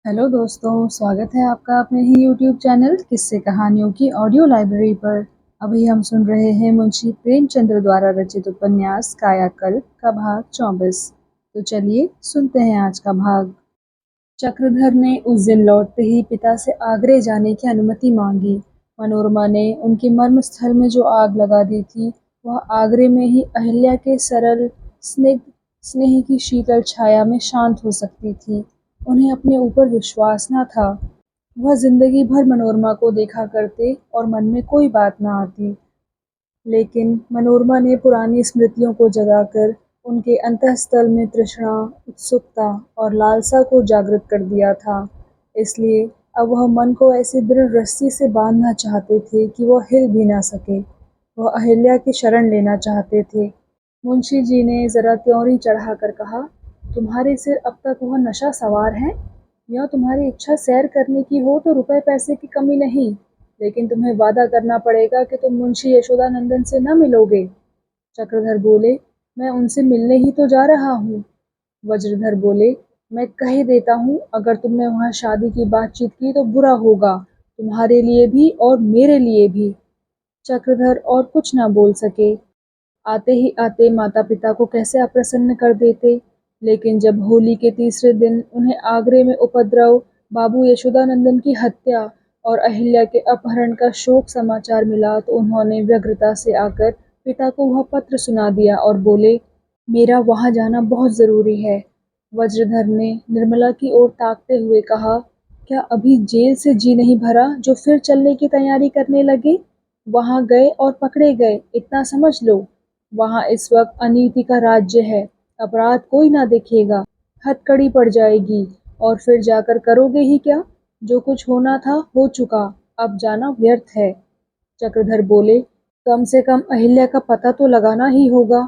Hello दोस्तों, स्वागत है आपका अपने ही यूट्यूब चैनल किस्से कहानियों की ऑडियो लाइब्रेरी पर। अभी हम सुन रहे हैं मुंशी प्रेमचंद्र द्वारा रचित उपन्यास कायाकल्प का भाग 24। तो चलिए सुनते हैं आज का भाग। चक्रधर ने उस दिन लौटते ही पिता से आगरे जाने की अनुमति मांगी। मनोरमा ने उनके मर्म स्थल में जो आग लगा दी थी, वह आगरे में ही अहिल्या के सरल स्निग्ध स्नेह की शीतल छाया में शांत हो सकती थी। उन्हें अपने ऊपर विश्वास न था। वह जिंदगी भर मनोरमा को देखा करते और मन में कोई बात न आती, लेकिन मनोरमा ने पुरानी स्मृतियों को जगाकर उनके अंतःस्थल में तृष्णा, उत्सुकता और लालसा को जागृत कर दिया था। इसलिए अब वह मन को ऐसी दृढ़ रस्सी से बांधना चाहते थे कि वह हिल भी ना सके। वह अहिल्या की शरण लेना चाहते थे। मुंशी जी ने जरा त्योरी चढ़ाकर कहा, तुम्हारे सिर अब तक वह नशा सवार है? या तुम्हारी इच्छा सैर करने की हो तो रुपए पैसे की कमी नहीं, लेकिन तुम्हें वादा करना पड़ेगा कि तुम मुंशी यशोदानंदन से न मिलोगे। चक्रधर बोले, मैं उनसे मिलने ही तो जा रहा हूँ। वज्रधर बोले, मैं कह देता हूँ, अगर तुमने वहाँ शादी की बातचीत की तो बुरा होगा, तुम्हारे लिए भी और मेरे लिए भी। चक्रधर और कुछ ना बोल सके। आते ही आते माता पिता को कैसे अप्रसन्न कर देते। लेकिन जब होली के तीसरे दिन उन्हें आगरे में उपद्रव, बाबू यशोदानंदन की हत्या और अहिल्या के अपहरण का शोक समाचार मिला, तो उन्होंने व्यग्रता से आकर पिता को वह पत्र सुना दिया और बोले, मेरा वहाँ जाना बहुत जरूरी है। वज्रधर ने निर्मला की ओर ताकते हुए कहा, क्या अभी जेल से जी नहीं भरा जो फिर चलने की तैयारी करने लगे? वहाँ गए और पकड़े गए, इतना समझ लो। वहाँ इस वक्त अनीति का राज्य है, अपराध कोई ना देखेगा, हथकड़ी पड़ जाएगी, और फिर जाकर करोगे ही क्या? जो कुछ होना था हो चुका, अब जाना व्यर्थ है। चक्रधर बोले, कम से कम अहिल्या का पता तो लगाना ही होगा।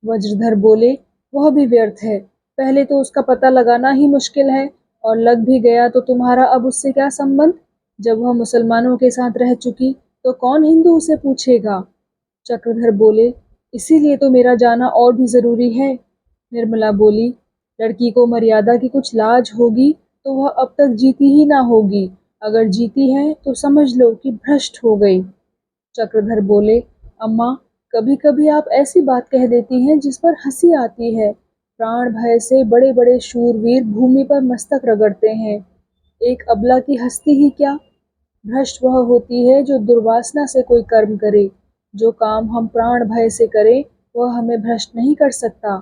वज्रधर बोले, वह भी व्यर्थ है, पहले तो उसका पता लगाना ही मुश्किल है, और लग भी गया तो तुम्हारा अब उससे क्या संबंध? जब वह मुसलमानों के साथ रह चुकी तो कौन हिंदू उसे पूछेगा? चक्रधर बोले, इसीलिए तो मेरा जाना और भी जरूरी है। निर्मला बोली, लड़की को मर्यादा की कुछ लाज होगी तो वह अब तक जीती ही ना होगी, अगर जीती है तो समझ लो कि भ्रष्ट हो गई। चक्रधर बोले, अम्मा, कभी कभी आप ऐसी बात कह देती हैं जिस पर हंसी आती है। प्राण भय से बड़े बड़े शूरवीर भूमि पर मस्तक रगड़ते हैं, एक अबला की हस्ती ही क्या? भ्रष्ट वह होती है जो दुर्वासना से कोई कर्म करे। जो काम हम प्राण भय से करें वह हमें भ्रष्ट नहीं कर सकता।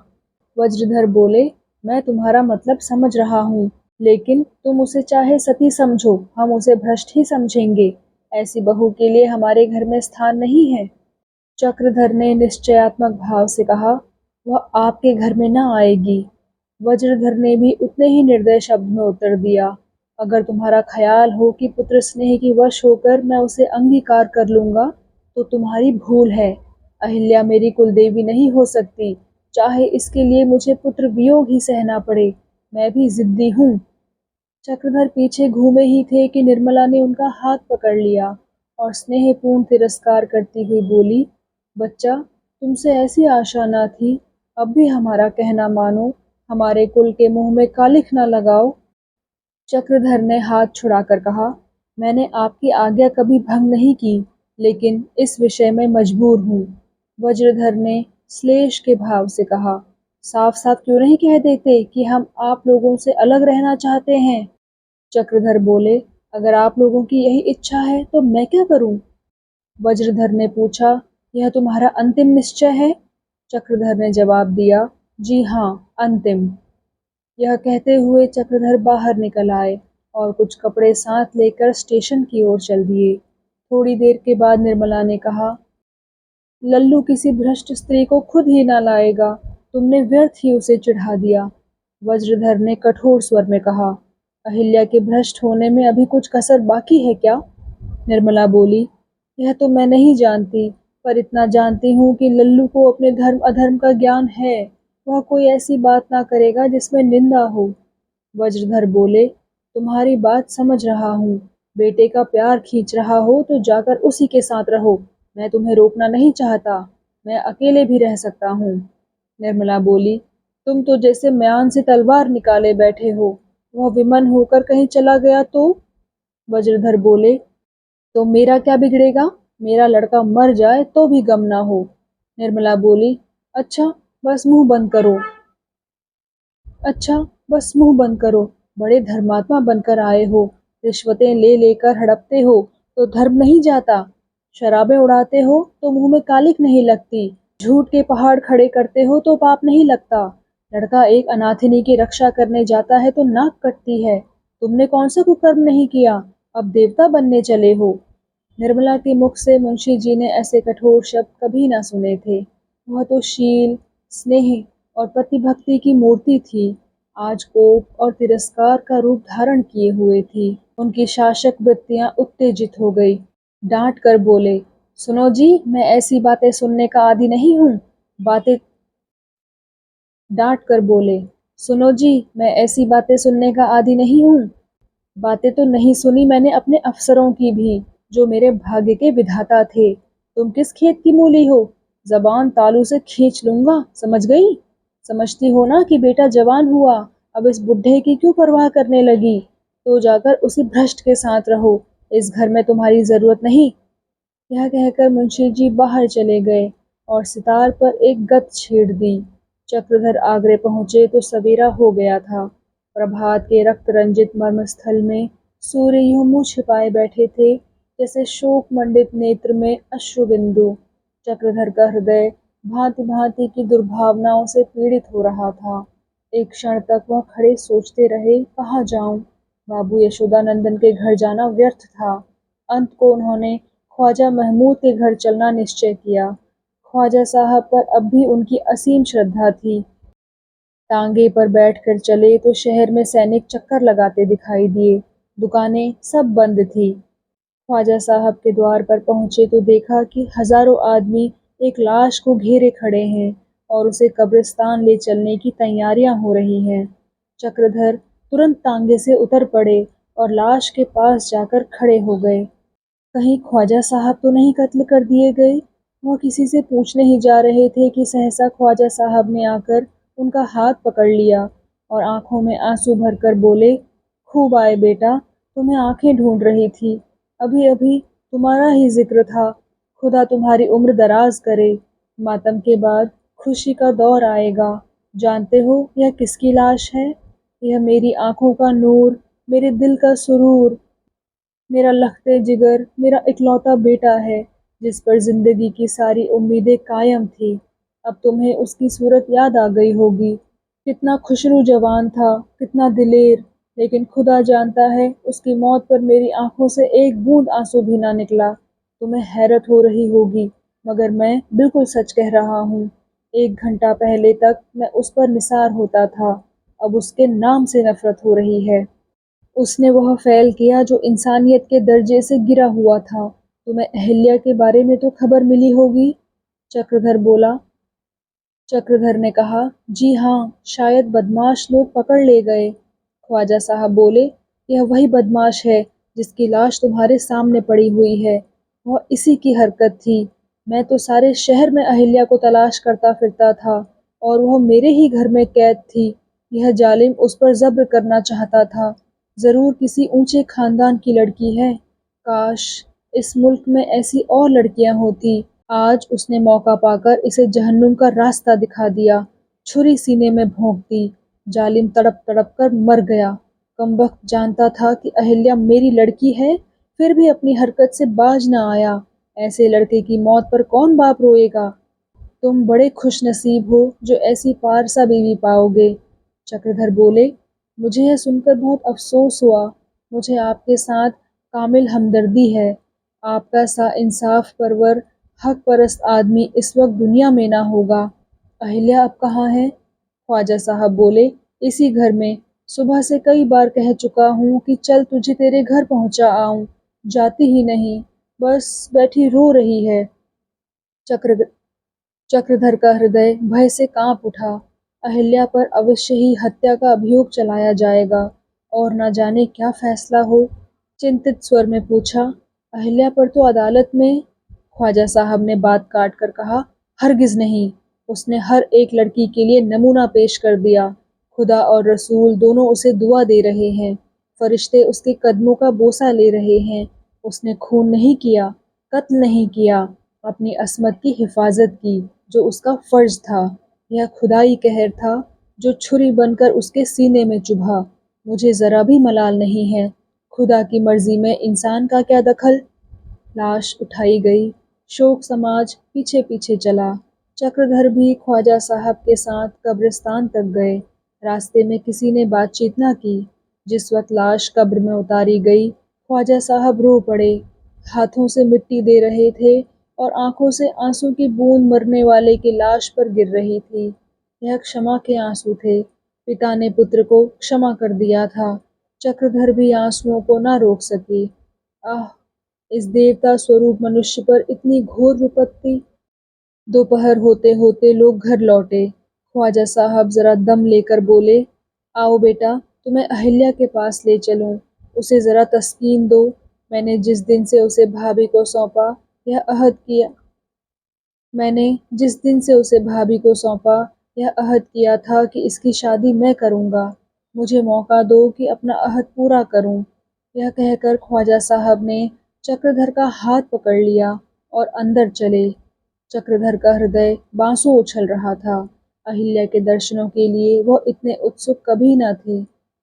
वज्रधर बोले, मैं तुम्हारा मतलब समझ रहा हूँ, लेकिन तुम उसे चाहे सती समझो, हम उसे भ्रष्ट ही समझेंगे। ऐसी बहू के लिए हमारे घर में स्थान नहीं है। चक्रधर ने निश्चयात्मक भाव से कहा, वह आपके घर में न आएगी। वज्रधर ने भी उतने ही निर्दय शब्द में उत्तर दिया, अगर तुम्हारा ख्याल हो कि पुत्र स्नेह की वश होकर मैं उसे अंगीकार कर लूंगा तो तुम्हारी भूल है। अहिल्या मेरी कुलदेवी नहीं हो सकती, चाहे इसके लिए मुझे पुत्र वियोग ही सहना पड़े। मैं भी जिद्दी हूँ। चक्रधर पीछे घूमे ही थे कि निर्मला ने उनका हाथ पकड़ लिया और स्नेहपूर्ण तिरस्कार करती हुई बोली, बच्चा, तुमसे ऐसी आशा न थी, अब भी हमारा कहना मानो, हमारे कुल के मुंह में कालिख न लगाओ। चक्रधर ने हाथ छुड़ाकर कहा, मैंने आपकी आज्ञा कभी भंग नहीं की, लेकिन इस विषय में मजबूर हूँ। वज्रधर ने श्लेष के भाव से कहा, साफ साफ क्यों नहीं कह देते कि हम आप लोगों से अलग रहना चाहते हैं? चक्रधर बोले, अगर आप लोगों की यही इच्छा है तो मैं क्या करूं? वज्रधर ने पूछा, यह तुम्हारा अंतिम निश्चय है? चक्रधर ने जवाब दिया, जी हाँ, अंतिम। यह कहते हुए चक्रधर बाहर निकल आए और कुछ कपड़े साथ लेकर स्टेशन की ओर चल दिए। थोड़ी देर के बाद निर्मला ने कहा, लल्लू किसी भ्रष्ट स्त्री को खुद ही ना लाएगा, तुमने व्यर्थ ही उसे चिढ़ा दिया। वज्रधर ने कठोर स्वर में कहा, अहिल्या के भ्रष्ट होने में अभी कुछ कसर बाकी है क्या? निर्मला बोली, यह तो मैं नहीं जानती, पर इतना जानती हूँ कि लल्लू को अपने धर्म अधर्म का ज्ञान है। वह कोई ऐसी बात ना करेगा जिसमें निंदा हो। वज्रधर बोले, तुम्हारी बात समझ रहा हूँ, बेटे का प्यार खींच रहा हो तो जाकर उसी के साथ रहो, मैं तुम्हें रोकना नहीं चाहता, मैं अकेले भी रह सकता हूँ। निर्मला बोली, तुम तो जैसे म्यान से तलवार निकाले बैठे हो, वह विमन होकर कहीं चला गया तो? वज्रधर बोले, तो मेरा क्या बिगड़ेगा? मेरा लड़का मर जाए तो भी गम ना हो। निर्मला बोली, अच्छा बस मुंह बंद करो। अच्छा बस मुंह बंद करो। बड़े धर्मात्मा बनकर आए हो। रिश्वतें ले लेकर हड़पते हो तो धर्म नहीं जाता। शराबें उड़ाते हो तो मुंह में कालिक नहीं लगती। झूठ के पहाड़ खड़े करते हो तो पाप नहीं लगता। लड़का एक अनाथिनी की रक्षा करने जाता है तो नाक कटती है। तुमने कौन सा कुकर्म नहीं किया, अब देवता बनने चले हो। निर्मला के मुख से मुंशी जी ने ऐसे कठोर शब्द कभी न सुने थे। वह तो शील, स्नेह और पतिभक्ति की मूर्ति थी। आज कोप और तिरस्कार का रूप धारण किए हुए थी। उनकी शासक वृत्तियां उत्तेजित हो गई। डांट कर बोले, सुनो जी, मैं ऐसी बातें सुनने का आदी नहीं हूँ। बातें डांट कर बोले, सुनो जी, मैं ऐसी बातें सुनने का आदी नहीं हूँ। बातें तो नहीं सुनी मैंने अपने अफसरों की भी, जो मेरे भाग्य के विधाता थे। तुम किस खेत की मूली हो? जबान तालू से खींच लूंगा, समझ गई? समझती हो ना कि बेटा जवान हुआ, अब इस बुढ़े की क्यों परवाह करने लगी? तो जाकर उसी भ्रष्ट के साथ रहो, इस घर में तुम्हारी जरूरत नहीं। यह कहकर मुंशी जी बाहर चले गए और सितार पर एक गत छेड़ दी। चक्रधर आगरे पहुंचे तो सवेरा हो गया था। प्रभात के रक्त रंजित मर्मस्थल में सूर्य यूं मुंह छिपाए बैठे थे जैसे शोक मंडित नेत्र में अश्रुबिंदु। चक्रधर का हृदय भांति भांति की दुर्भावनाओं से पीड़ित हो रहा था। एक क्षण तक वह खड़े सोचते रहे, कहाँ जाऊं। बाबू यशोदानंदन के घर जाना व्यर्थ था। अंत को उन्होंने ख्वाजा महमूद के घर चलना निश्चय किया। ख्वाजा साहब पर अब भी उनकी असीम श्रद्धा थी। टांगे पर बैठकर चले तो शहर में सैनिक चक्कर लगाते दिखाई दिए। दुकानें सब बंद थी। ख्वाजा साहब के द्वार पर पहुंचे तो देखा कि हजारों आदमी एक लाश को घेरे खड़े हैं और उसे कब्रिस्तान ले चलने की तैयारियां हो रही हैं। चक्रधर तुरंत तांगे से उतर पड़े और लाश के पास जाकर खड़े हो गए। कहीं ख्वाजा साहब तो नहीं कत्ल कर दिए गए? वह किसी से पूछने ही जा रहे थे कि सहसा ख्वाजा साहब ने आकर उनका हाथ पकड़ लिया और आंखों में आंसू भरकर बोले, खूब आए बेटा, तुम्हें आंखें ढूंढ रही थी। अभी अभी तुम्हारा ही जिक्र था। खुदा तुम्हारी उम्र दराज करे। मातम के बाद खुशी का दौर आएगा। जानते हो यह किसकी लाश है? यह मेरी आंखों का नूर, मेरे दिल का सुरूर, मेरा लखते जिगर, मेरा इकलौता बेटा है, जिस पर जिंदगी की सारी उम्मीदें कायम थी। अब तुम्हें उसकी सूरत याद आ गई होगी। कितना खुशरू जवान था, कितना दिलेर, लेकिन खुदा जानता है उसकी मौत पर मेरी आंखों से एक बूंद आंसू भी ना निकला। तुम्हें हैरत हो रही होगी, मगर मैं बिल्कुल सच कह रहा हूँ। 1 घंटा पहले तक मैं उस पर निसार होता था, अब उसके नाम से नफरत हो रही है। उसने वह फ़ैल किया जो इंसानियत के दर्जे से गिरा हुआ था। तुम्हें अहिल्या के बारे में तो खबर मिली होगी? चक्रधर बोला। चक्रधर ने कहा, जी हाँ, शायद बदमाश लोग पकड़ ले गए। ख्वाजा साहब बोले, यह वही बदमाश है जिसकी लाश तुम्हारे सामने पड़ी हुई है। वह इसी की हरकत थी। मैं तो सारे शहर में अहिल्या को तलाश करता फिरता था और वह मेरे ही घर में कैद थी। यह जालिम उस पर जब्र करना चाहता था। जरूर किसी ऊंचे खानदान की लड़की है। काश इस मुल्क में ऐसी और लड़कियां होती। आज उसने मौका पाकर इसे जहन्नुम का रास्ता दिखा दिया। छुरी सीने में भोंक दी। जालिम तड़प तड़प कर मर गया। कमबख्त जानता था कि अहिल्या मेरी लड़की है, फिर भी अपनी हरकत से बाज न आया। ऐसे लड़के की मौत पर कौन बाप रोएगा? तुम बड़े खुशनसीब हो जो ऐसी पारसा बीवी पाओगे। चक्रधर बोले, मुझे यह सुनकर बहुत अफसोस हुआ। मुझे आपके साथ कामिल हमदर्दी है। आपका सा इंसाफ परवर हक परस्त आदमी इस वक्त दुनिया में ना होगा। अहिल्या अब कहाँ है? ख्वाजा साहब बोले, इसी घर में। सुबह से कई बार कह चुका हूँ कि चल तुझे तेरे घर पहुँचा आऊँ, जाती ही नहीं, बस बैठी रो रही है। चक्र चक्रधर का हृदय भय से कांप उठा। अहिल्या पर अवश्य ही हत्या का अभियोग चलाया जाएगा और न जाने क्या फैसला हो। चिंतित स्वर में पूछा, अहिल्या पर तो अदालत में। ख्वाजा साहब ने बात काट कर कहा, हरगिज नहीं। उसने हर एक लड़की के लिए नमूना पेश कर दिया। खुदा और रसूल दोनों उसे दुआ दे रहे हैं। फरिश्ते उसके कदमों का बोसा ले रहे हैं। उसने खून नहीं किया, कत्ल नहीं किया, अपनी असमत की हिफाजत की, जो उसका फ़र्ज़ था। यह खुदाई कहर था, जो छुरी बनकर उसके सीने में चुभा। मुझे ज़रा भी मलाल नहीं है। खुदा की मर्ज़ी में इंसान का क्या दखल? लाश उठाई गई। शोक समाज पीछे पीछे चला। चक्रधर भी ख्वाजा साहब के साथ कब्रिस्तान तक गए। रास्ते में किसी ने बातचीत न की। जिस वक्त लाश कब्र में उतारी गई, ख्वाजा साहब रो पड़े। हाथों से मिट्टी दे रहे थे और आंखों से आंसू की बूंद मरने वाले की लाश पर गिर रही थी। यह क्षमा के आंसू थे। पिता ने पुत्र को क्षमा कर दिया था। चक्रधर भी आंसुओं को न रोक सकी। आह, इस देवता स्वरूप मनुष्य पर इतनी घोर विपत्ति। दोपहर होते होते लोग घर लौटे। ख्वाजा साहब जरा दम लेकर बोले, आओ बेटा, तुम्हें अहिल्या के पास ले चलूं। उसे जरा तस्कीन दो। मैंने जिस दिन से उसे भाभी को सौंपा, यह अहद किया मैंने जिस दिन से उसे भाभी को सौंपा, यह अहद किया था कि इसकी शादी मैं करूंगा। मुझे मौका दो कि अपना अहद पूरा करूं। यह कहकर ख्वाजा साहब ने चक्रधर का हाथ पकड़ लिया और अंदर चले। चक्रधर का हृदय बांसों उछल रहा था। अहिल्या के दर्शनों के लिए वह इतने उत्सुक कभी न थे।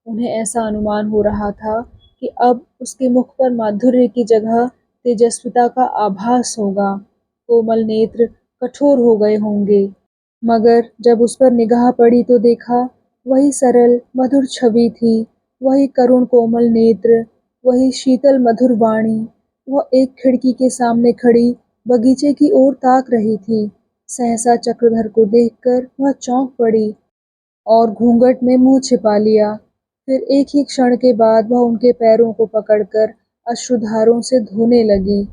उन्हें ऐसा अनुमान हो रहा था कि अब उसके मुख पर माधुर्य की जगह तेजस्विता का आभास होगा। कोमल नेत्र कठोर हो गए होंगे। मगर जब उस पर निगाह पड़ी तो देखा, वही सरल मधुर छवि थी, वही करुण कोमल नेत्र, वही शीतल मधुर वाणी। वह एक खिड़की के सामने खड़ी बगीचे की ओर ताक रही थी। सहसा चक्रधर को देखकर वह चौंक पड़ी और घूंघट में मुंह छिपा लिया। फिर एक ही क्षण के बाद वह उनके पैरों को पकड़कर अश्रुधारों से धोने लगी।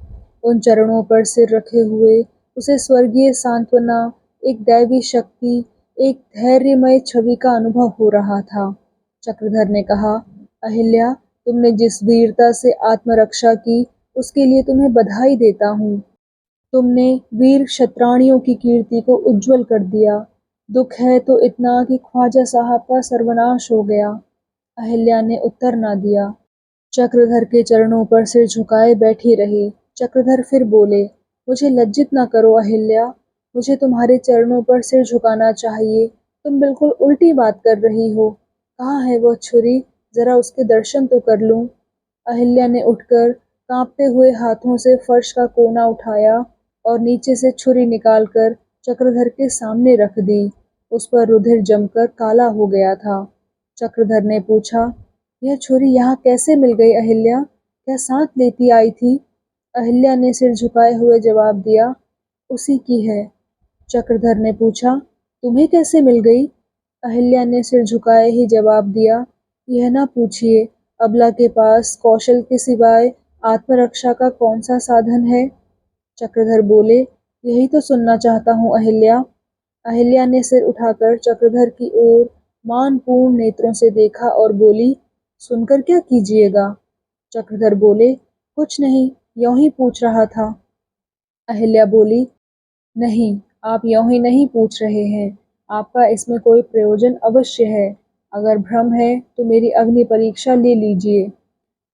उन चरणों पर सिर रखे हुए उसे स्वर्गीय सांत्वना, एक दैवी शक्ति, एक धैर्यमय छवि का अनुभव हो रहा था। चक्रधर ने कहा, अहिल्या, तुमने जिस वीरता से आत्मरक्षा की, उसके लिए तुम्हें बधाई देता हूँ। तुमने वीर क्षत्राणियों की कीर्ति को उज्जवल कर दिया। दुख है तो इतना कि ख्वाजा साहब का सर्वनाश हो गया। अहिल्या ने उत्तर न दिया। चक्रधर के चरणों पर सिर झुकाए बैठी रही। चक्रधर फिर बोले, मुझे लज्जित न करो अहिल्या, मुझे तुम्हारे चरणों पर सिर झुकाना चाहिए। तुम बिल्कुल उल्टी बात कर रही हो। कहाँ है वह छुरी? जरा उसके दर्शन तो कर लूं। अहिल्या ने उठकर कांपते हुए हाथों से फर्श का कोना उठाया और नीचे से छुरी निकालकर चक्रधर के सामने रख दी। उस पर रुधिर जमकर काला हो गया था। चक्रधर ने पूछा, यह छुरी यहाँ कैसे मिल गई अहिल्या? क्या साथ लेती आई थी? अहिल्या ने सिर झुकाए हुए जवाब दिया, उसी की है। चक्रधर ने पूछा, तुम्हें कैसे मिल गई? अहिल्या ने सिर झुकाए ही जवाब दिया, यह ना पूछिए। अबला के पास कौशल के सिवाय आत्मरक्षा का कौन सा साधन है? चक्रधर बोले, यही तो सुनना चाहता हूँ अहिल्या। अहिल्या ने सिर उठाकर चक्रधर की ओर मानपूर्ण नेत्रों से देखा और बोली, सुनकर क्या कीजिएगा? चक्रधर बोले, कुछ नहीं, यूं ही पूछ रहा था। अहिल्या बोली, नहीं, आप यूं ही नहीं पूछ रहे हैं, आपका इसमें कोई प्रयोजन अवश्य है। अगर भ्रम है तो मेरी अग्नि परीक्षा ले लीजिए।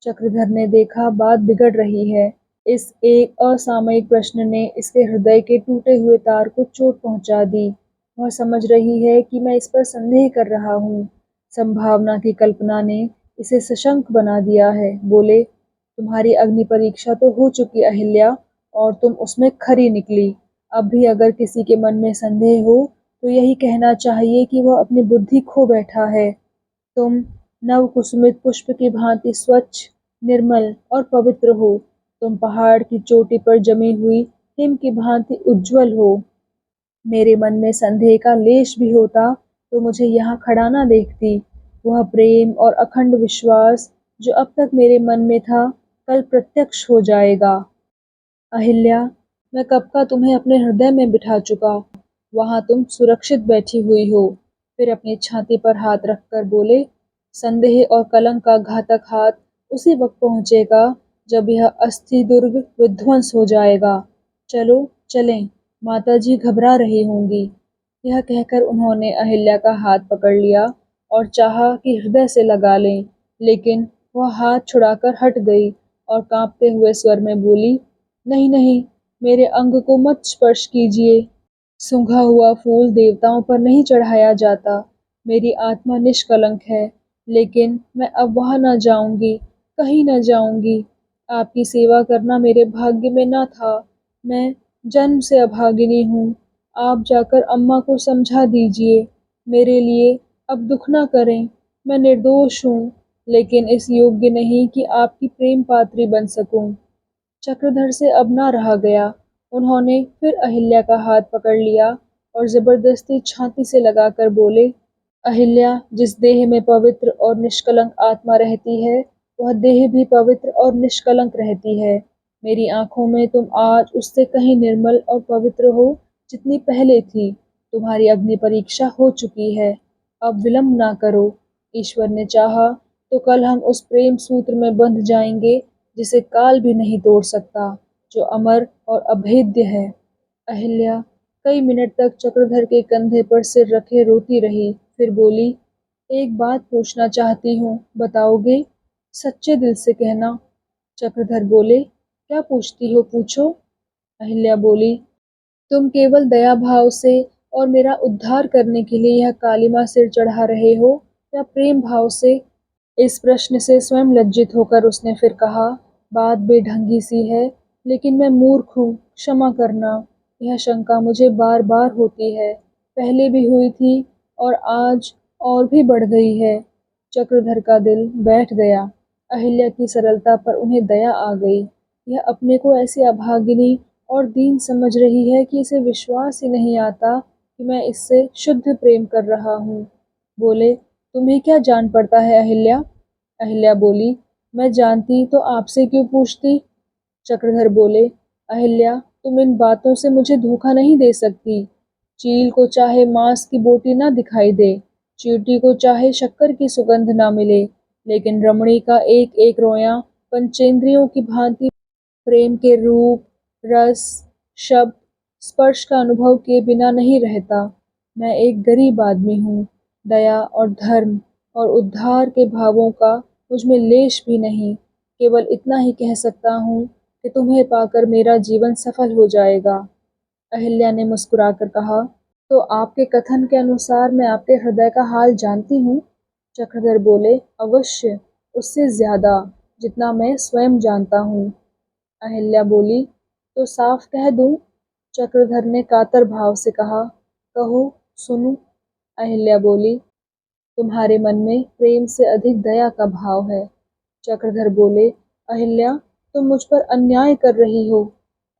चक्रधर ने देखा बात बिगड़ रही है। इस एक असामयिक प्रश्न ने इसके हृदय के टूटे हुए तार को चोट पहुंचा दी। वह समझ रही है कि मैं इस पर संदेह कर रहा हूँ। संभावना की कल्पना ने इसे सशंक बना दिया है। बोले, तुम्हारी अग्नि परीक्षा तो हो चुकी अहिल्या, और तुम उसमें खरी निकली। अब भी अगर किसी के मन में संदेह हो तो यही कहना चाहिए कि वह अपनी बुद्धि खो बैठा है। तुम नव कुसुमित पुष्प की भांति स्वच्छ, निर्मल और पवित्र हो। तुम पहाड़ की चोटी पर जमी हुई हिम की भांति उज्जवल हो। मेरे मन में संदेह का लेश भी होता तो मुझे यहाँ खड़ा ना देखती। वह प्रेम और अखंड विश्वास जो अब तक मेरे मन में था, कल प्रत्यक्ष हो जाएगा। अहिल्या, मैं कब का तुम्हें अपने हृदय में बिठा चुका। वहाँ तुम सुरक्षित बैठी हुई हो। फिर अपनी छाती पर हाथ रखकर बोले, संदेह और कलंक का घातक हाथ उसी वक्त पहुँचेगा जब यह अस्थि दुर्ग विध्वंस हो जाएगा। चलो चलें, माताजी घबरा रही होंगी। यह कहकर उन्होंने अहिल्या का हाथ पकड़ लिया और चाहा कि हृदय से लगा लें, लेकिन वह हाथ छुड़ाकर हट गई और कांपते हुए स्वर में बोली, नहीं नहीं, मेरे अंग को मत स्पर्श कीजिए। सूंघा हुआ फूल देवताओं पर नहीं चढ़ाया जाता। मेरी आत्मा निष्कलंक है, लेकिन मैं अब वहां न जाऊंगी, कहीं न जाऊंगी। आपकी सेवा करना मेरे भाग्य में न था। मैं जन्म से अभागिनी हूँ। आप जाकर अम्मा को समझा दीजिए। मेरे लिए अब दुख न करें। मैं निर्दोष हूँ, लेकिन इस योग्य नहीं कि आपकी प्रेम पात्री बन सकूं। चक्रधर से अब ना रहा गया। उन्होंने फिर अहिल्या का हाथ पकड़ लिया और जबरदस्ती छाती से लगाकर बोले, अहिल्या, जिस देह में पवित्र और निष्कलंक आत्मा रहती है, वह देह भी पवित्र और निष्कलंक रहती है। मेरी आंखों में तुम आज उससे कहीं निर्मल और पवित्र हो जितनी पहले थी। तुम्हारी अग्नि परीक्षा हो चुकी है। अब विलंब ना करो। ईश्वर ने चाहा तो कल हम उस प्रेम सूत्र में बंध जाएंगे जिसे काल भी नहीं तोड़ सकता, जो अमर और अभेद्य है। अहिल्या कई मिनट तक चक्रधर के कंधे पर सिर रखे रोती रही, फिर बोली, एक बात पूछना चाहती हूँ, बताओगे? सच्चे दिल से कहना। चक्रधर बोले, क्या पूछती हो, पूछो। अहिल्या बोली, तुम केवल दया भाव से और मेरा उद्धार करने के लिए यह कालिमा सिर चढ़ा रहे हो, या प्रेम भाव से? इस प्रश्न से स्वयं लज्जित होकर उसने फिर कहा, बात बेढंगी सी है, लेकिन मैं मूर्ख हूँ, क्षमा करना। यह शंका मुझे बार बार होती है, पहले भी हुई थी और आज और भी बढ़ गई है। चक्रधर का दिल बैठ गया। अहिल्या की सरलता पर उन्हें दया आ गई। यह अपने को ऐसी अभागिनी और दीन समझ रही है कि इसे विश्वास ही नहीं आता कि मैं इससे शुद्ध प्रेम कर रहा हूँ। बोले, तुम्हें क्या जान पड़ता है अहिल्या? अहिल्या बोली, मैं जानती तो आपसे क्यों पूछती? चक्रधर बोले, अहिल्या, तुम इन बातों से मुझे धोखा नहीं दे सकती। चील को चाहे मांस की बोटी ना दिखाई दे, चींटी को चाहे शक्कर की सुगंध ना मिले, लेकिन रमणी का एक एक रोयां पंचेंद्रियों की भांति प्रेम के रूप, रस, शब्द, स्पर्श का अनुभव किए बिना नहीं रहता। मैं एक गरीब आदमी हूँ। दया और धर्म और उद्धार के भावों का मुझ में लेश भी नहीं। केवल इतना ही कह सकता हूँ कि तुम्हें पाकर मेरा जीवन सफल हो जाएगा। अहिल्या ने मुस्कुराकर कहा, तो आपके कथन के अनुसार मैं आपके हृदय का हाल जानती हूँ। चक्रधर बोले, अवश्य, उससे ज्यादा, जितना मैं स्वयं जानता हूँ। अहिल्या बोली, तो साफ कह दूं? चक्रधर ने कातर भाव से कहा, कहो, सुनूं। अहिल्या बोली, तुम्हारे मन में प्रेम से अधिक दया का भाव है। चक्रधर बोले, अहिल्या, तुम मुझ पर अन्याय कर रही हो।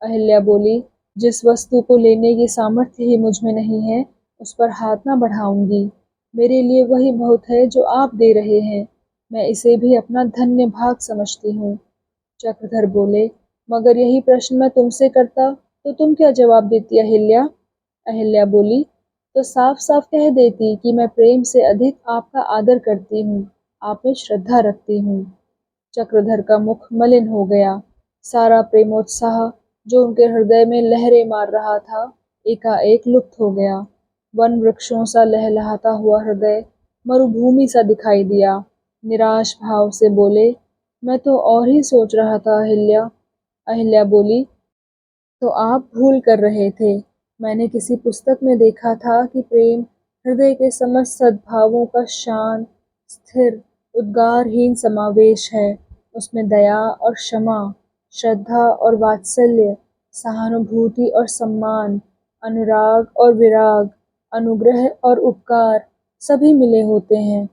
अहिल्या बोली, जिस वस्तु को लेने की सामर्थ्य ही मुझ में नहीं है, उस पर हाथ ना बढ़ाऊंगी। मेरे लिए वही बहुत है जो आप दे रहे हैं। मैं इसे भी अपना धन्य भाग समझती हूँ। चक्रधर बोले, मगर यही प्रश्न मैं तुमसे करता तो तुम क्या जवाब देती अहिल्या? अहिल्या बोली, तो साफ साफ कह देती कि मैं प्रेम से अधिक आपका आदर करती हूँ, आप में श्रद्धा रखती हूँ। चक्रधर का मुख मलिन हो गया। सारा प्रेमोत्साह जो उनके हृदय में लहरें मार रहा था, एकाएक लुप्त हो गया। वन वृक्षों सा लहलहाता हुआ हृदय मरुभूमि सा दिखाई दिया। निराश भाव से बोले, मैं तो और ही सोच रहा था अहिल्या। अहिल्या बोली, तो आप भूल कर रहे थे। मैंने किसी पुस्तक में देखा था कि प्रेम हृदय के समस्त सद्भावों का शांत, स्थिर, उद्गारहीन समावेश है। उसमें दया और क्षमा, श्रद्धा और वात्सल्य, सहानुभूति और सम्मान, अनुराग और विराग, अनुग्रह और उपकार सभी मिले होते हैं।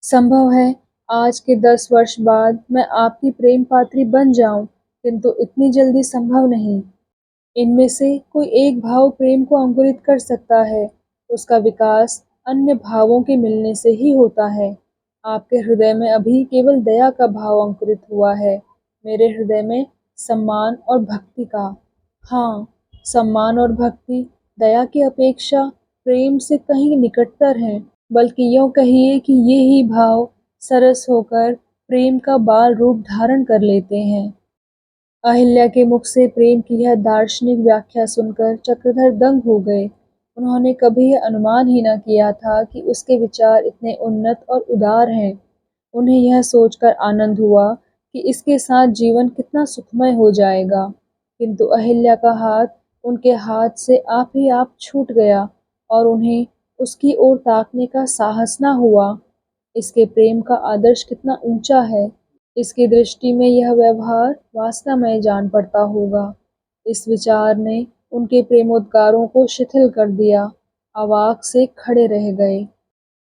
संभव है आज के 10 वर्ष बाद मैं आपकी प्रेम पात्री बन जाऊं, किंतु इतनी जल्दी संभव नहीं। इनमें से कोई एक भाव प्रेम को अंकुरित कर सकता है। उसका विकास अन्य भावों के मिलने से ही होता है। आपके हृदय में अभी केवल दया का भाव अंकुरित हुआ है, मेरे हृदय में सम्मान और भक्ति का। हाँ, सम्मान और भक्ति दया की अपेक्षा प्रेम से कहीं निकटतर हैं, बल्कि यूँ कहिए कि ये ही भाव सरस होकर प्रेम का बाल रूप धारण कर लेते हैं। अहिल्या के मुख से प्रेम की यह दार्शनिक व्याख्या सुनकर चक्रधर दंग हो गए। उन्होंने कभी यह अनुमान ही न किया था कि उसके विचार इतने उन्नत और उदार हैं। उन्हें यह सोचकर आनंद हुआ कि इसके साथ जीवन कितना सुखमय हो जाएगा। किंतु अहिल्या का हाथ उनके हाथ से आप ही आप छूट गया और उन्हें उसकी ओर ताकने का साहस न हुआ। इसके प्रेम का आदर्श कितना ऊंचा है। इसकी दृष्टि में यह व्यवहार वासनामय जान पड़ता होगा। इस विचार ने उनके प्रेमोद्गारों को शिथिल कर दिया। अवाक से खड़े रह गए।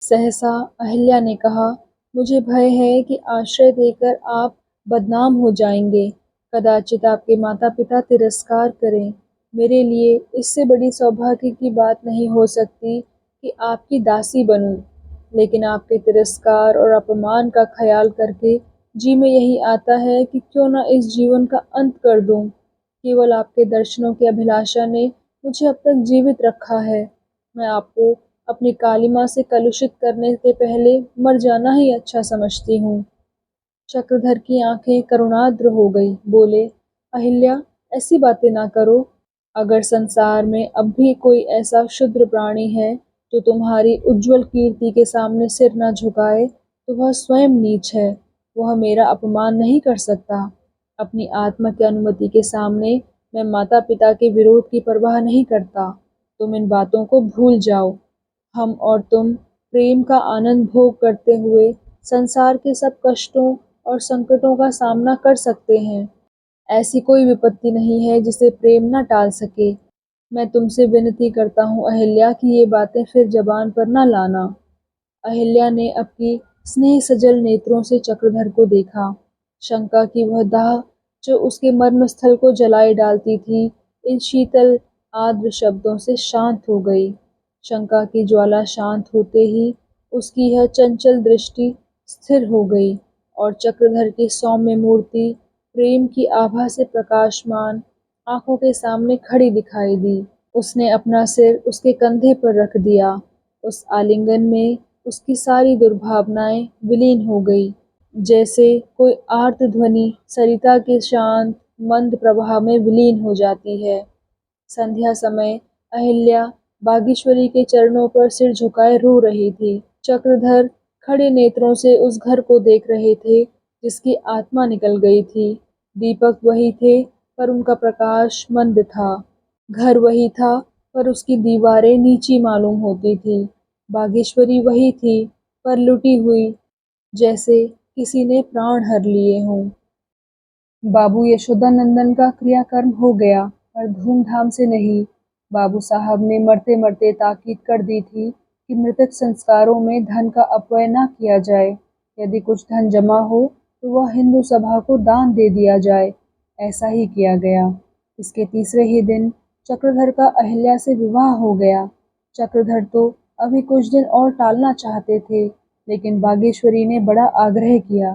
सहसा अहिल्या ने कहा, मुझे भय है कि आश्रय देकर आप बदनाम हो जाएंगे। कदाचित आपके माता पिता तिरस्कार करें। मेरे लिए इससे बड़ी सौभाग्य की बात नहीं हो सकती कि आपकी दासी बनूं। लेकिन आपके तिरस्कार और अपमान का ख्याल करके जी में यही आता है कि क्यों न इस जीवन का अंत कर दूं। केवल आपके दर्शनों की अभिलाषा ने मुझे अब तक जीवित रखा है। मैं आपको अपनी कालिमा से कलुषित करने के पहले मर जाना ही अच्छा समझती हूँ। चक्रधर की आंखें करुणाद्र हो गई। बोले, अहिल्या, ऐसी बातें ना करो। अगर संसार में अब भी कोई ऐसा क्षुद्र प्राणी है जो तुम्हारी उज्जवल कीर्ति के सामने सिर न झुकाए, तो वह स्वयं नीच है। वह मेरा अपमान नहीं कर सकता। अपनी आत्मा की अनुमति के सामने मैं माता पिता के विरोध की परवाह नहीं करता। तुम इन बातों को भूल जाओ। हम और तुम प्रेम का आनंद भोग करते हुए संसार के सब कष्टों और संकटों का सामना कर सकते हैं। ऐसी कोई विपत्ति नहीं है जिसे प्रेम न टाल सके। मैं तुमसे विनती करता हूँ अहिल्या कि ये बातें फिर जबान पर न लाना। अहिल्या ने अपनी स्नेह सजल नेत्रों से चक्रधर को देखा। शंका की वह दाह जो उसके मर्मस्थल को जलाए डालती थी, इन शीतल आर्द्र शब्दों से शांत हो गई। शंका की ज्वाला शांत होते ही उसकी यह चंचल दृष्टि स्थिर हो गई और चक्रधर की सौम्य मूर्ति प्रेम की आभा से प्रकाशमान आंखों के सामने खड़ी दिखाई दी। उसने अपना सिर उसके कंधे पर रख दिया। उस आलिंगन में उसकी सारी दुर्भावनाएं विलीन हो गई, जैसे कोई आर्त ध्वनि सरिता के शांत मंद प्रवाह में विलीन हो जाती है। संध्या समय अहिल्या बागेश्वरी के चरणों पर सिर झुकाए रो रही थी। चक्रधर खड़े नेत्रों से उस घर को देख रहे थे जिसकी आत्मा निकल गई थी। दीपक वही थे पर उनका प्रकाश मंद था। घर वही था पर उसकी दीवारें नीची मालूम होती थी। बागेश्वरी वही थी पर लुटी हुई, जैसे किसी ने प्राण हर लिए हों। बाबू यशोदानंदन का क्रियाकर्म हो गया पर धूमधाम से नहीं। बाबू साहब ने मरते मरते ताकीद कर दी थी कि मृतक संस्कारों में धन का अपव्यय न किया जाए। यदि कुछ धन जमा हो तो वह हिंदू सभा को दान दे दिया जाए। ऐसा ही किया गया। इसके तीसरे ही दिन चक्रधर का अहिल्या से विवाह हो गया। चक्रधर तो अभी कुछ दिन और टालना चाहते थे, लेकिन बागेश्वरी ने बड़ा आग्रह किया।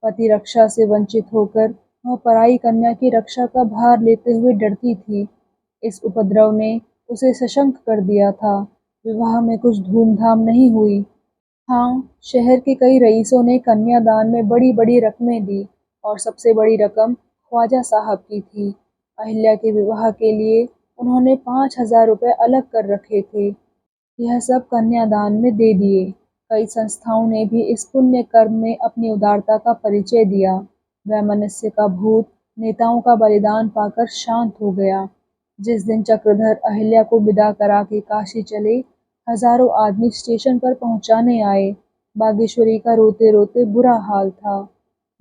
पति रक्षा से वंचित होकर वह पराई कन्या की रक्षा का भार लेते हुए डरती थी। इस उपद्रव ने उसे सशंक कर दिया था। विवाह में कुछ धूमधाम नहीं हुई। हाँ, शहर के कई रईसों ने कन्यादान में बड़ी बड़ी रकमें दी और सबसे बड़ी रकम ख्वाजा साहब की थी। अहिल्या के विवाह के लिए उन्होंने 5,000 रुपये अलग कर रखे थे। यह सब कन्यादान में दे दिए। कई संस्थाओं ने भी इस पुण्य कर्म में अपनी उदारता का परिचय दिया। वैमनस्य का भूत नेताओं का बलिदान पाकर शांत हो गया। जिस दिन चक्रधर अहिल्या को विदा करा के काशी चले, हजारों आदमी स्टेशन पर पहुंचाने आए। बागेश्वरी का रोते रोते बुरा हाल था।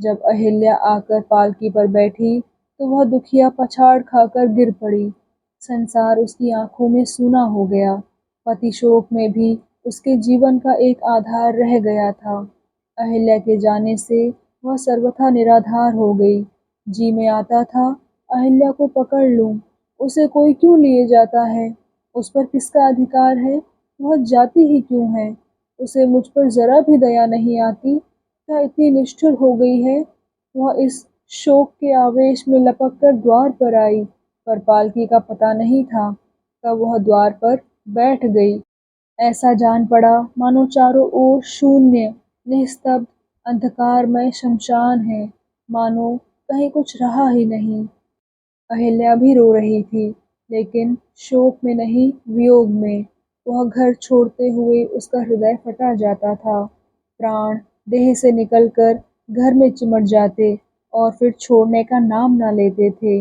जब अहिल्या आकर पालकी पर बैठी तो वह दुखिया पछाड़ खाकर गिर पड़ी। संसार उसकी आंखों में सूना हो गया। पति शोक में भी उसके जीवन का एक आधार रह गया था। अहिल्या के जाने से वह सर्वथा निराधार हो गई। जी में आता था अहिल्या को पकड़ लूं, उसे कोई क्यों लिए जाता है, उस पर किसका अधिकार है, वह जाती ही क्यों है, उसे मुझ पर जरा भी दया नहीं आती, क्या इतनी निष्ठुर हो गई है। वह इस शोक के आवेश में लपक कर द्वार पर आई, पर पालकी का पता नहीं था। तब वह द्वार पर बैठ गई। ऐसा जान पड़ा मानो चारों ओर शून्य, निस्तब्ध, अंधकारमय शमशान है, मानो कहीं कुछ रहा ही नहीं। अहिल्या भी रो रही थी, लेकिन शोक में नहीं, वियोग में। वह घर छोड़ते हुए उसका हृदय फटा जाता था। प्राण देह से निकलकर घर में चिमट जाते और फिर छोड़ने का नाम न लेते थे।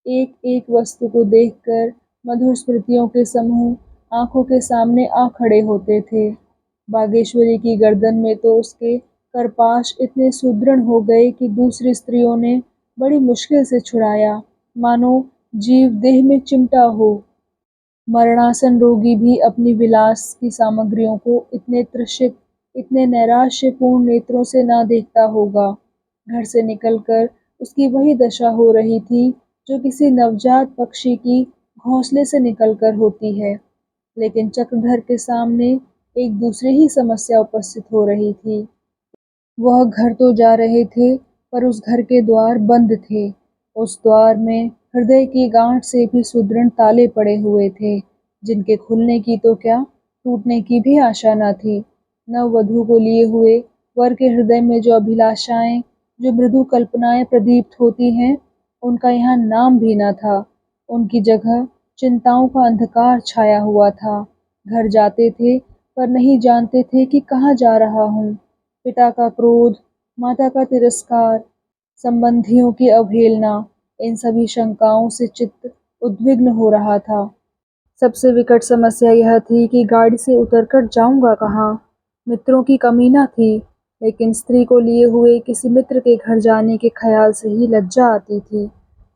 एक एक वस्तु को देखकर मधुर स्मृतियों के समूह आंखों के सामने आ खड़े होते थे। बागेश्वरी की गर्दन में तो उसके करपाश इतने सुदृढ़ हो गए कि दूसरी स्त्रियों ने बड़ी मुश्किल से छुड़ाया, मानो जीव देह में चिमटा हो। मरणासन रोगी भी अपनी विलास की सामग्रियों को इतने तृषित, इतने नैराश्यपूर्ण नेत्रों से न देखता होगा। घर से निकलकर उसकी वही दशा हो रही थी जो किसी नवजात पक्षी की घोंसले से निकलकर होती है। लेकिन चक्रधर के सामने एक दूसरी ही समस्या उपस्थित हो रही थी। वह घर तो जा रहे थे, पर उस घर के द्वार बंद थे। उस द्वार में हृदय की गांठ से भी सुदृढ़ ताले पड़े हुए थे, जिनके खुलने की तो क्या, टूटने की भी आशा न थी। नववधू को लिए हुए वर के हृदय में जो अभिलाषाएं, जो मृदु कल्पनाएं प्रदीप्त होती हैं, उनका यहाँ नाम भी न था। उनकी जगह चिंताओं का अंधकार छाया हुआ था। घर जाते थे, पर नहीं जानते थे कि कहाँ जा रहा हूँ। पिता का क्रोध, माता का तिरस्कार, संबंधियों की अवहेलना, इन सभी शंकाओं से चित्त उद्विग्न हो रहा था। सबसे विकट समस्या यह थी कि गाड़ी से उतरकर जाऊंगा कहाँ। मित्रों की कमी न थी, लेकिन स्त्री को लिए हुए किसी मित्र के घर जाने के ख्याल से ही लज्जा आती थी।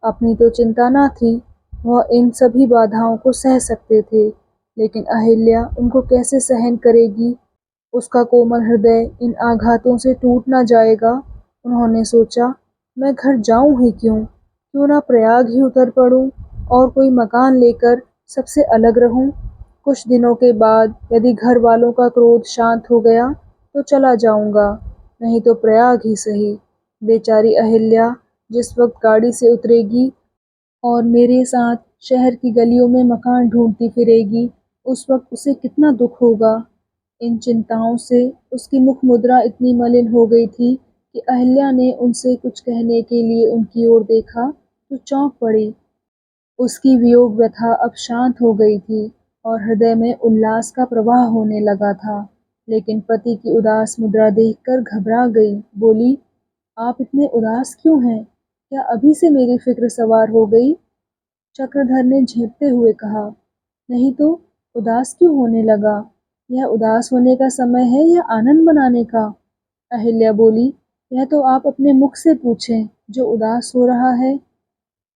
अपनी तो चिंता न थी, वह इन सभी बाधाओं को सह सकते थे, लेकिन अहिल्या उनको कैसे सहन करेगी। उसका कोमल हृदय इन आघातों से टूट न जाएगा। उन्होंने सोचा, मैं घर जाऊं ही क्यों, क्यों ना प्रयाग ही उतर पड़ूं और कोई मकान लेकर सबसे अलग रहूं। कुछ दिनों के बाद यदि घर वालों का क्रोध शांत हो गया तो चला जाऊंगा, नहीं तो प्रयाग ही सही। बेचारी अहिल्या जिस वक्त गाड़ी से उतरेगी और मेरे साथ शहर की गलियों में मकान ढूंढती फिरेगी, उस वक्त उसे कितना दुख होगा। इन चिंताओं से उसकी मुख मुद्रा इतनी मलिन हो गई थी कि अहिल्या ने उनसे कुछ कहने के लिए उनकी ओर देखा तो चौंक पड़ी। उसकी वियोग व्यथा अब शांत हो गई थी और हृदय में उल्लास का प्रवाह होने लगा था। लेकिन पति की उदास मुद्रा देखकर घबरा गई। बोली, आप इतने उदास क्यों हैं? क्या अभी से मेरी फिक्र सवार हो गई? चक्रधर ने झेपते हुए कहा, नहीं तो उदास क्यों होने लगा? यह उदास होने का समय है या आनंद मनाने का? अहिल्या बोली, यह तो आप अपने मुख से पूछें जो उदास हो रहा है।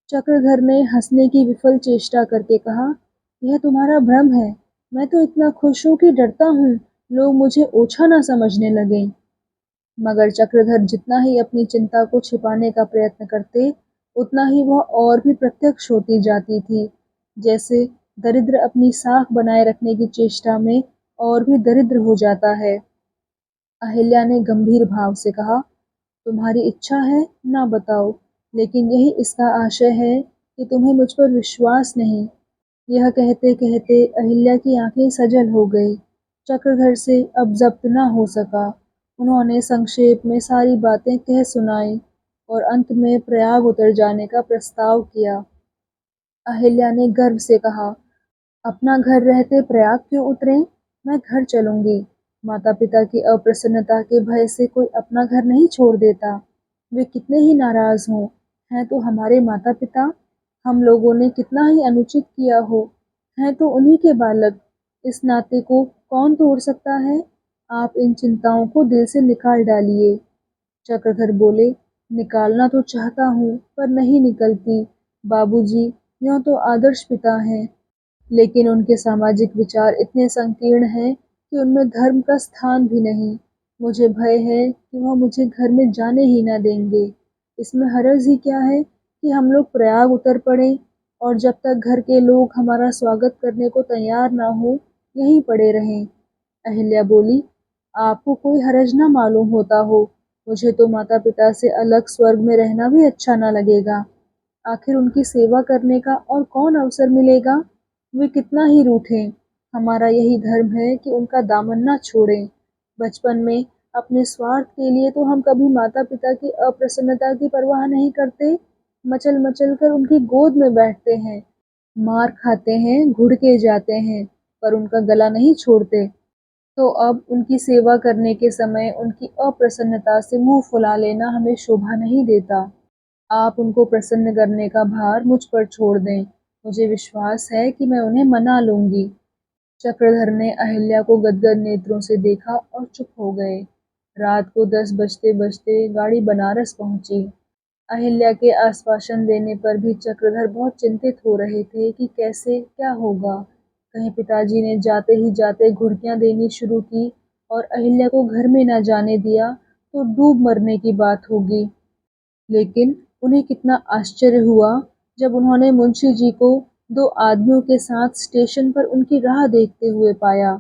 चक्रधर ने हंसने की विफल चेष्टा करके कहा, यह तुम्हारा भ्रम है। मैं तो इतना खुश हूँ कि डरता हूँ लोग मुझे ओछा ना समझने लगें। मगर चक्रधर जितना ही अपनी चिंता को छिपाने का प्रयत्न करते, उतना ही वह और भी प्रत्यक्ष होती जाती थी। जैसे दरिद्र अपनी साख बनाए रखने की चेष्टा में और भी दरिद्र हो जाता है। अहिल्या ने गंभीर भाव से कहा, तुम्हारी इच्छा है ना बताओ, लेकिन यही इसका आशय है कि तुम्हें मुझ पर विश्वास नहीं। यह कहते कहते अहिल्या की आंखें सजल हो गई। चक्रधर से अब जब्त न हो सका। उन्होंने संक्षेप में सारी बातें कह सुनाई और अंत में प्रयाग उतर जाने का प्रस्ताव किया। अहिल्या ने गर्व से कहा, अपना घर रहते प्रयाग क्यों उतरें? मैं घर चलूंगी। माता पिता की अप्रसन्नता के भय से कोई अपना घर नहीं छोड़ देता। वे कितने ही नाराज हों, हैं तो हमारे माता पिता। हम लोगों ने कितना ही अनुचित किया हो, हैं तो उन्हीं के बालक। इस नाते को कौन तोड़ सकता है? आप इन चिंताओं को दिल से निकाल डालिए। चक्रधर बोले, निकालना तो चाहता हूँ पर नहीं निकलती। बाबूजी यूं तो आदर्श पिता हैं, लेकिन उनके सामाजिक विचार इतने संकीर्ण हैं कि उनमें धर्म का स्थान भी नहीं। मुझे भय है कि वह मुझे घर में जाने ही न देंगे। इसमें हरज ही क्या है कि हम लोग प्रयाग उतर पड़ें और जब तक घर के लोग हमारा स्वागत करने को तैयार ना हो, यहीं पड़े रहें। अहिल्या बोली, आपको कोई हरज ना मालूम होता हो। मुझे तो माता पिता से अलग स्वर्ग में रहना भी अच्छा ना लगेगा। आखिर उनकी सेवा करने का और कौन अवसर मिलेगा? वे कितना ही रूठें, हमारा यही धर्म है कि उनका दामन ना छोड़ें। बचपन में अपने स्वार्थ के लिए तो हम कभी माता पिता की अप्रसन्नता की परवाह नहीं करते, मचल मचल कर उनकी गोद में बैठते हैं, मार खाते हैं, घुड़के जाते हैं। पर उनका गला नहीं छोड़ते। तो अब उनकी सेवा करने के समय उनकी अप्रसन्नता से मुंह फुला लेना हमें शोभा नहीं देता। आप उनको प्रसन्न करने का भार मुझ पर छोड़ दें। मुझे विश्वास है कि मैं उन्हें मना लूंगी। चक्रधर ने अहिल्या को गदगद नेत्रों से देखा और चुप हो गए। रात को 10 बजते बजते गाड़ी बनारस पहुंची। अहिल्या के आश्वासन देने पर भी चक्रधर बहुत चिंतित हो रहे थे कि कैसे क्या होगा। कहीं पिताजी ने जाते ही जाते घुड़कियां देनी शुरू की और अहिल्या को घर में न जाने दिया तो डूब मरने की बात होगी। लेकिन उन्हें कितना आश्चर्य हुआ जब उन्होंने मुंशी जी को 2 आदमियों के साथ स्टेशन पर उनकी राह देखते हुए पाया।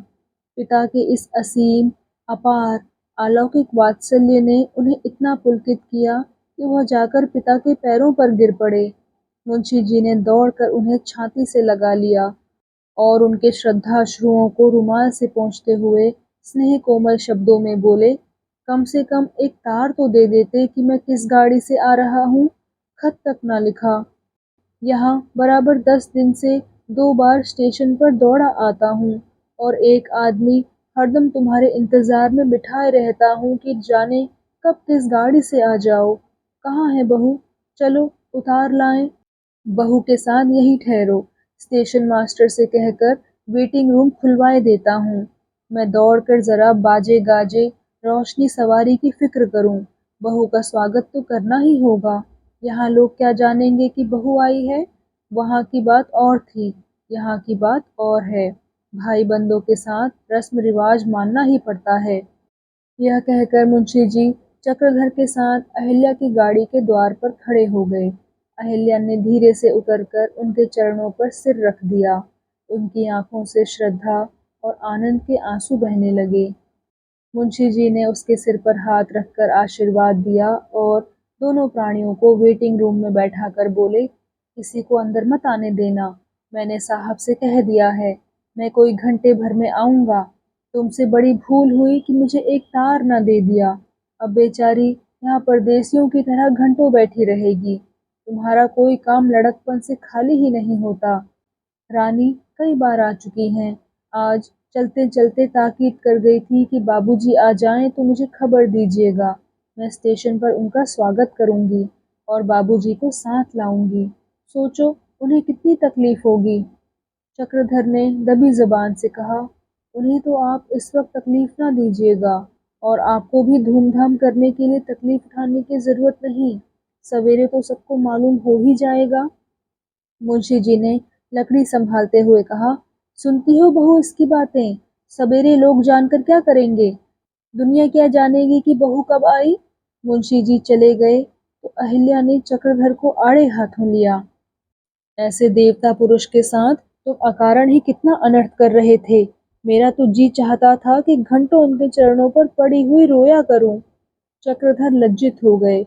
पिता के इस असीम, अपार, अलौकिक वात्सल्य ने उन्हें इतना पुलकित किया कि वह जाकर पिता के पैरों पर गिर पड़े। मुंशी जी ने दौड़कर उन्हें छाती से लगा लिया और उनके श्रद्धाश्रुओं को रुमाल से पोंछते हुए स्नेह कोमल शब्दों में बोले, कम से कम एक तार तो दे देते कि मैं किस गाड़ी से आ रहा हूँ। खत तक न लिखा। यहाँ बराबर 10 दिन से 2 बार स्टेशन पर दौड़ा आता हूँ और एक आदमी हरदम तुम्हारे इंतजार में बिठाए रहता हूँ कि जाने कब किस गाड़ी से आ जाओ। कहाँ है बहू? चलो उतार लाएं। बहू के साथ यहीं ठहरो। स्टेशन मास्टर से कहकर वेटिंग रूम खुलवाए देता हूँ। मैं दौड़कर जरा बाजे गाजे रोशनी सवारी की फिक्र करूँ। बहू का स्वागत तो करना ही होगा। यहाँ लोग क्या जानेंगे कि बहू आई है। वहाँ की बात और थी, यहाँ की बात और है। भाई बंदों के साथ रस्म रिवाज मानना ही पड़ता है। यह कहकर मुंशी जी चक्रधर के साथ अहिल्या की गाड़ी के द्वार पर खड़े हो गए। अहिल्या ने धीरे से उतरकर उनके चरणों पर सिर रख दिया। उनकी आंखों से श्रद्धा और आनंद के आंसू बहने लगे। मुंशी जी ने उसके सिर पर हाथ रखकर आशीर्वाद दिया और दोनों प्राणियों को वेटिंग रूम में बैठाकर बोले, किसी को अंदर मत आने देना। मैंने साहब से कह दिया है, मैं कोई घंटे भर में आऊंगा। तुमसे बड़ी भूल हुई कि मुझे एक तार न दे दिया। अब बेचारी यहाँ परदेसियों की तरह घंटों बैठी रहेगी। तुम्हारा कोई काम लड़कपन से खाली ही नहीं होता। रानी कई बार आ चुकी हैं। आज चलते चलते ताकीद कर गई थी कि बाबूजी आ जाएं तो मुझे खबर दीजिएगा। मैं स्टेशन पर उनका स्वागत करूंगी और बाबूजी को साथ लाऊंगी। सोचो उन्हें कितनी तकलीफ होगी। चक्रधर ने दबी जबान से कहा, उन्हें तो आप इस वक्त तकलीफ ना दीजिएगा और आपको भी धूमधाम करने के लिए तकलीफ उठाने की जरूरत नहीं। सवेरे तो सबको मालूम हो ही जाएगा। मुंशी जी ने लकड़ी संभालते हुए कहा, सुनती हो बहू इसकी बातें? सवेरे लोग जानकर क्या करेंगे? दुनिया क्या जानेगी कि बहू कब आई? मुंशी जी चले गए तो अहिल्या ने चक्रधर को आड़े हाथों लिया। ऐसे देवता पुरुष के साथ तुम अकारण ही कितना अनर्थ कर रहे थे। मेरा तो जी चाहता था कि घंटों उनके चरणों पर पड़ी हुई रोया करूं। चक्रधर लज्जित हो गए।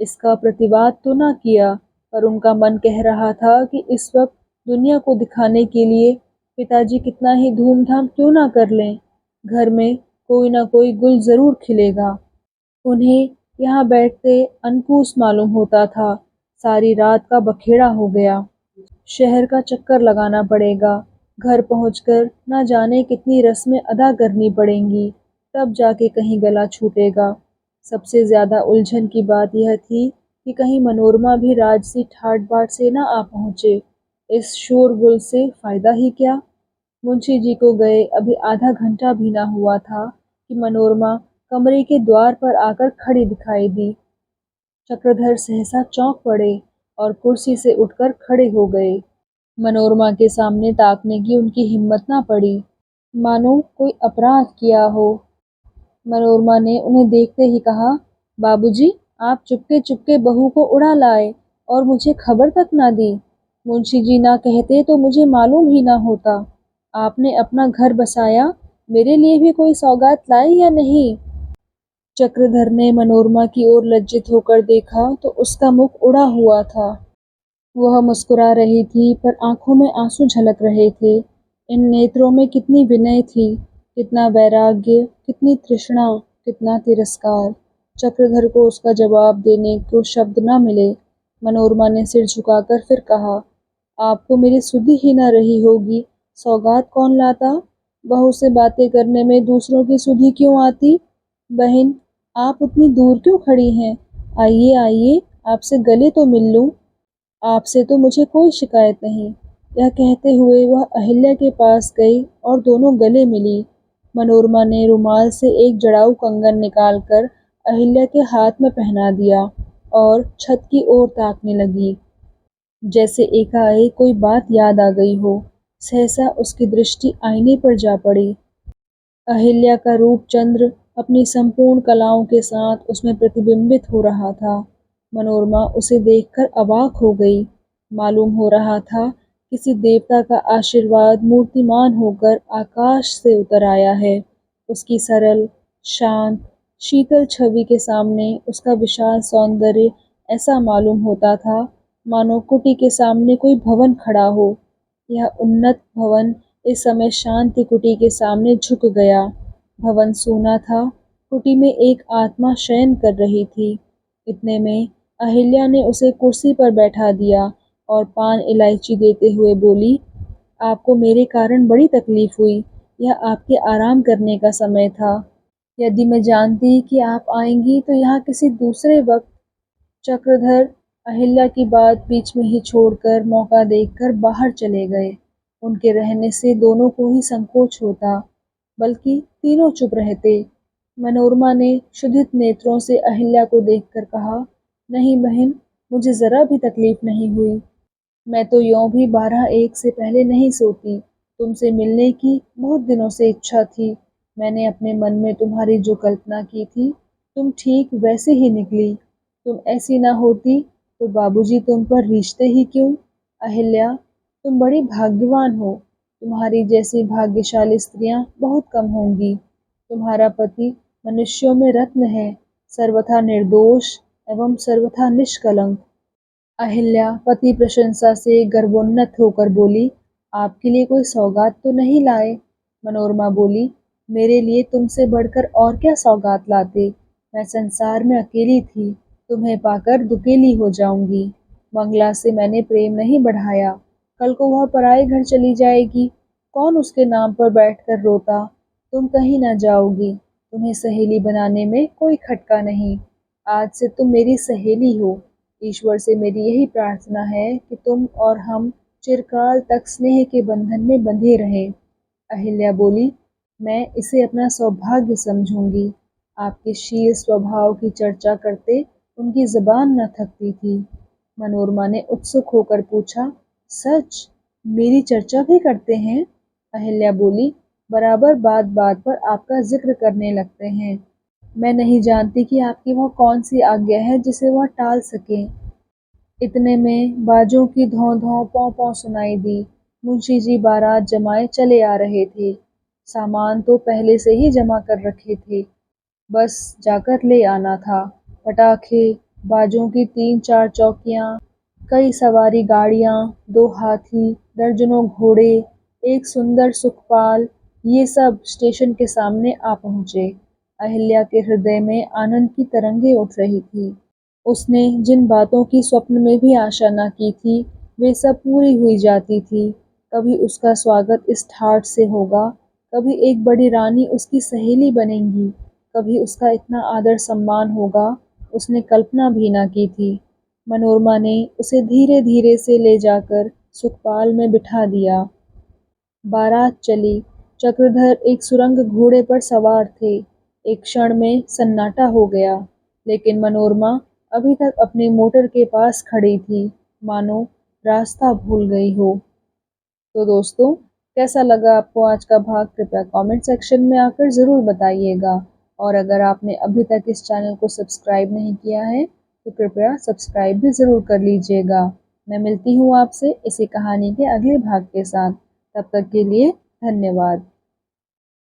इसका प्रतिवाद तो ना किया, पर उनका मन कह रहा था कि इस वक्त दुनिया को दिखाने के लिए पिताजी कितना ही धूमधाम क्यों ना कर लें। घर में कोई ना कोई गुल जरूर खिलेगा। उन्हें यहाँ बैठते अनकूस मालूम होता था। सारी रात का बखेड़ा हो गया। शहर का चक्कर लगाना पड़ेगा। घर पहुंचकर न जाने कितनी रस्में अदा करनी पड़ेंगी, तब जाके कहीं गला छूटेगा। सबसे ज्यादा उलझन की बात यह थी कि कहीं मनोरमा भी राजसी ठाट बाट से न आ पहुंचे। इस शोरगुल से फायदा ही क्या। मुंशी जी को गए अभी आधा घंटा भी न हुआ था कि मनोरमा कमरे के द्वार पर आकर खड़ी दिखाई दी। चक्रधर सहसा चौंक पड़े और कुर्सी से उठकर खड़े हो गए। मनोरमा के सामने ताकने की उनकी हिम्मत ना पड़ी, मानो कोई अपराध किया हो। मनोरमा ने उन्हें देखते ही कहा, बाबूजी, आप चुपके चुपके बहू को उड़ा लाए और मुझे खबर तक ना दी। मुंशी जी ना कहते तो मुझे मालूम ही ना होता। आपने अपना घर बसाया, मेरे लिए भी कोई सौगात लाई या नहीं? चक्रधर ने मनोरमा की ओर लज्जित होकर देखा तो उसका मुख उड़ा हुआ था। वह मुस्कुरा रही थी पर आंखों में आंसू झलक रहे थे। इन नेत्रों में कितनी विनय थी, कितना वैराग्य, कितनी तृष्णा, कितना तिरस्कार। चक्रधर को उसका जवाब देने को शब्द न मिले। मनोरमा ने सिर झुकाकर फिर कहा, आपको मेरी सुधि ही न रही होगी। सौगात कौन लाता? बहू से बातें करने में दूसरों की सुधि क्यों आती? बहन, आप उतनी दूर क्यों खड़ी हैं? आइए आइए, आपसे गले तो मिल लूं। आपसे तो मुझे कोई शिकायत नहीं। यह कहते हुए वह अहिल्या के पास गई और दोनों गले मिली। मनोरमा ने रुमाल से एक जड़ाऊ कंगन निकालकर अहिल्या के हाथ में पहना दिया और छत की ओर ताकने लगी, जैसे एकाएक कोई बात याद आ गई हो। सहसा उसकी दृष्टि आईने पर जा पड़ी। अहिल्या का रूप चंद्र अपनी संपूर्ण कलाओं के साथ उसमें प्रतिबिंबित हो रहा था। मनोरमा उसे देखकर अवाक हो गई। मालूम हो रहा था किसी देवता का आशीर्वाद मूर्तिमान होकर आकाश से उतर आया है। उसकी सरल, शांत, शीतल छवि के सामने उसका विशाल सौंदर्य ऐसा मालूम होता था मानो कुटी के सामने कोई भवन खड़ा हो। यह उन्नत भवन इस समय शांति कुटी के सामने झुक गया। भवन सूना था। कुटी में एक आत्मा शयन कर रही थी। इतने में अहिल्या ने उसे कुर्सी पर बैठा दिया और पान इलायची देते हुए बोली, आपको मेरे कारण बड़ी तकलीफ हुई। यह आपके आराम करने का समय था। यदि मैं जानती कि आप आएंगी तो यहाँ किसी दूसरे वक्त। चक्रधर अहिल्या की बात बीच में ही छोड़कर मौका देखकर बाहर चले गए। उनके रहने से दोनों को ही संकोच होता, बल्कि तीनों चुप रहते। मनोरमा ने क्षुधित नेत्रों से अहिल्या को देखकर कहा, नहीं बहन, मुझे जरा भी तकलीफ नहीं हुई। मैं तो यों भी 12-1 से पहले नहीं सोती। तुमसे मिलने की बहुत दिनों से इच्छा थी। मैंने अपने मन में तुम्हारी जो कल्पना की थी, तुम ठीक वैसे ही निकली। तुम ऐसी ना होती तो बाबूजी तुम पर रीझते ही क्यों? अहिल्या, तुम बड़ी भाग्यवान हो। तुम्हारी जैसी भाग्यशाली स्त्रियां बहुत कम होंगी। तुम्हारा पति मनुष्यों में रत्न है, सर्वथा निर्दोष एवं सर्वथा निष्कलंक। अहिल्या पति प्रशंसा से गर्वोन्नत होकर बोली, आपके लिए कोई सौगात तो नहीं लाए? मनोरमा बोली, मेरे लिए तुमसे बढ़कर और क्या सौगात लाते? मैं संसार में अकेली थी, तुम्हें पाकर दुकेली हो जाऊंगी। मंगला से मैंने प्रेम नहीं बढ़ाया। कल को वह पराए घर चली जाएगी, कौन उसके नाम पर बैठकर रोता? तुम कहीं न जाओगी। तुम्हें सहेली बनाने में कोई खटका नहीं। आज से तुम मेरी सहेली हो। ईश्वर से मेरी यही प्रार्थना है कि तुम और हम चिरकाल तक स्नेह के बंधन में बंधे रहें। अहिल्या बोली, मैं इसे अपना सौभाग्य समझूंगी। आपके शील स्वभाव की चर्चा करते उनकी जबान न थकती थी। मनोरमा ने उत्सुक होकर पूछा, सच? मेरी चर्चा भी करते हैं? अहिल्या बोली, बराबर बात बात पर आपका जिक्र करने लगते हैं। मैं नहीं जानती कि आपकी वह कौन सी आज्ञा है जिसे वह टाल सकें। इतने में बाजों की धौं-धौं पौं-पौं सुनाई दी। मुंशी जी बारात जमाए चले आ रहे थे। सामान तो पहले से ही जमा कर रखे थे, बस जाकर ले आना था। पटाखे, बाजों की 3-4 चौकियां, कई सवारी गाड़ियां, 2 हाथी, दर्जनों घोड़े, एक सुंदर सुखपाल, ये सब स्टेशन के सामने आ पहुंचे। अहिल्या के हृदय में आनंद की तरंगें उठ रही थी। उसने जिन बातों की स्वप्न में भी आशा न की थी, वे सब पूरी हुई जाती थी। कभी उसका स्वागत इस ठाठ से होगा, कभी एक बड़ी रानी उसकी सहेली बनेंगी, कभी उसका इतना आदर सम्मान होगा, उसने कल्पना भी न की थी। मनोरमा ने उसे धीरे धीरे से ले जाकर सुखपाल में बिठा दिया। बारात चली। चक्रधर एक सुरंग घोड़े पर सवार थे। एक क्षण में सन्नाटा हो गया, लेकिन मनोरमा अभी तक अपनी मोटर के पास खड़ी थी, मानो रास्ता भूल गई हो। तो दोस्तों, कैसा लगा आपको आज का भाग? कृपया कमेंट सेक्शन में आकर ज़रूर बताइएगा। और अगर आपने अभी तक इस चैनल को सब्सक्राइब नहीं किया है तो कृपया सब्सक्राइब भी ज़रूर कर लीजिएगा। मैं मिलती हूँ आपसे इसी कहानी के अगले भाग के साथ। तब तक के लिए धन्यवाद।